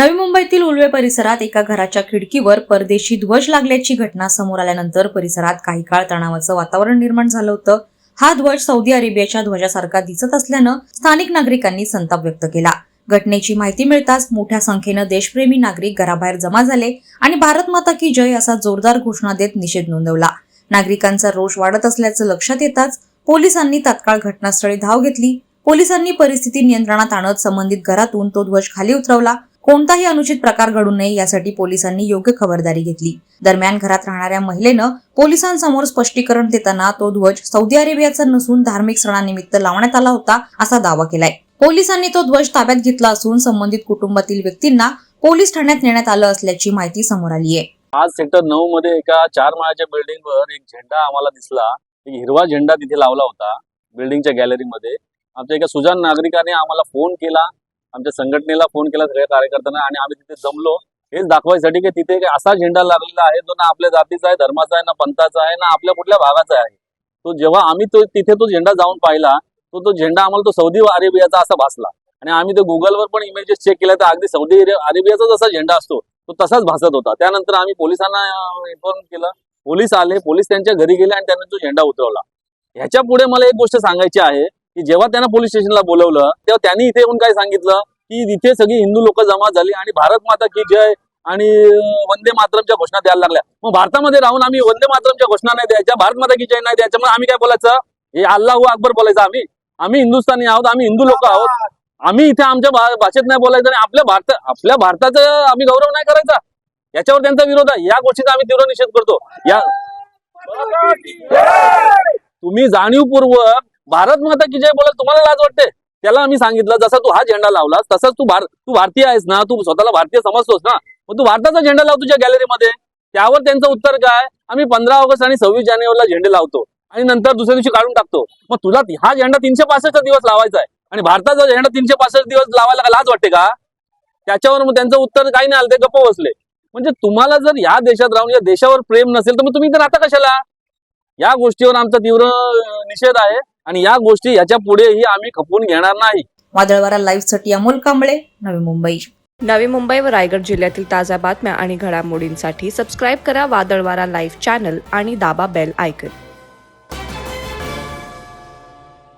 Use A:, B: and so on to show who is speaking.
A: नवी मुंबईतील उल्वे परिसरात एका घराच्या खिडकीवर परदेशी ध्वज लागल्याची घटना समोर आल्यानंतर परिसरात काही काळ तणावाचं वातावरण निर्माण झालं होतं. हा ध्वज सौदी अरेबियाच्या ध्वजासारखा दिसत असल्यानं स्थानिक नागरिकांनी संताप व्यक्त केला. घटनेची माहिती मिळताच मोठ्या संख्येनं देशप्रेमी नागरिक घराबाहेर जमा झाले आणि भारत माता की जय असा जोरदार घोषणा देत निषेध नोंदवला. नागरिकांचा रोष वाढत असल्याचं लक्षात येताच पोलिसांनी तात्काळ घटनास्थळी धाव घेतली. पोलिसांनी परिस्थिती नियंत्रणात आणत संबंधित घरातून तो ध्वज खाली उतरवला. कोणताही अनुचित प्रकार घडू नये यासाठी पोलिसांनी योग्य खबरदारी घेतली. दरम्यान घरात राहणाऱ्या महिलेनं पोलिसांसमोर स्पष्टीकरण देताना तो ध्वज सौदी अरेबियाचा नसून धार्मिक सणानिमित्त लावण्यात आला होता असा दावा केलाय. पोलिसांनी तो ध्वज ताब्यात घेतला असून संबंधित कुटुंबातील व्यक्तींना पोलीस ठाण्यात नेण्यात आलं असल्याची माहिती समोर आली आहे.
B: आज सेक्टर 9 मध्ये एका 4 माळ्याच्या बिल्डिंगवर एक झेंडा आम्हाला दिसला. एक हिरवा झेंडा तिथे लावला होता बिल्डिंगच्या गॅलरीमध्ये. आमच्या एका सुजाण नागरिकाने आम्हाला फोन केला, आमच्या संघटनेला फोन केला, सगळ्या कार्यकर्त्यांना, आणि आम्ही तिथे जमलो हेच दाखवायसाठी की तिथे असा झेंडा लागलेला आहे जो ना आपल्या जातीचा आहे, धर्माचा आहे, ना पंथाचा आहे, ना आपल्या कुठल्या भागाचा आहे. तो जेव्हा आम्ही तिथे तो झेंडा जाऊन पाहिला तो झेंडा आम्हाला तो सौदी अरेबियाचा असा भासला. आणि आम्ही ते गुगलवर पण इमेजेस चेक केल्या तर अगदी सौदी अरेबियाचा जसा झेंडा असतो तो तसाच भासत होता. त्यानंतर आम्ही पोलिसांना इन्फॉर्म केलं. पोलीस आले, पोलीस त्यांच्या घरी गेले आणि त्यांनी तो झेंडा उतरवला. ह्याच्या पुढे मला एक गोष्ट सांगायची आहे की जेव्हा त्यांना पोलीस स्टेशनला बोलवलं तेव्हा त्यांनी इथे येऊन काय सांगितलं की इथे सगळी हिंदू लोक जमा झाली आणि भारत माता की जय आणि वंदे मातरमच्या घोषणा द्यायला लागल्या. मग भारतामध्ये राहून आम्ही वंदे मातरमच्या घोषणा नाही द्यायच्या, भारत माता की जय नाही द्यायच्या, मग आम्ही काय बोलायचं? हे अल्लाहू अकबर बोलायचं? आम्ही हिंदुस्थानी आहोत, आम्ही हिंदू लोक आहोत. आम्ही इथे आमच्या भाषेत नाही बोलायचं आणि आपल्या भारताचा आम्ही गौरव नाही करायचा. याच्यावर त्यांचा विरोध आहे. या गोष्टीचा आम्ही तीव्र निषेध करतो. तुम्ही जाणीवपूर्वक भारत माता की जय बोला, तुम्हाला लाज वाटते? त्याला आम्ही सांगितलं जसा तू हा झेंडा लावलास तसाच तू भारतीय आहेस ना, तू स्वतःला भारतीय समजतोस ना, मग तू भारताचा झेंडा लाव तुझ्या गॅलरीमध्ये. त्यावर त्यांचं उत्तर काय? आम्ही 15 ऑगस्ट आणि 26 जानेवारीला झेंडे लावतो आणि नंतर दुसऱ्या दिवशी काढून टाकतो. मग तुला हा झेंडा 365 दिवस लावायचा आहे आणि भारताचा झेंडा 365 दिवस लावायला लाज वाटते का? त्याच्यावर मग त्यांचं उत्तर काही नाही आलं, ते गप्प बसले. म्हणजे तुम्हाला जर या देशात राहून या देशावर प्रेम नसेल तर मग तुम्ही इथे राहता कशाला? या गोष्टीवर आमचा तीव्र निषेध आहे आणि या गोष्टी याच्या पुढेही आम्ही खपवून घेणार नाही.
A: वादळवारा लाईव्ह साठी अमोल कांबळे, नवी मुंबई.
C: नवी मुंबई व रायगड जिल्ह्यातील ताज्या बातम्या आणि घडामोडींसाठी सबस्क्राईब करा वादळवारा लाईव्ह चॅनल आणि दाबा बेल आयकॉन.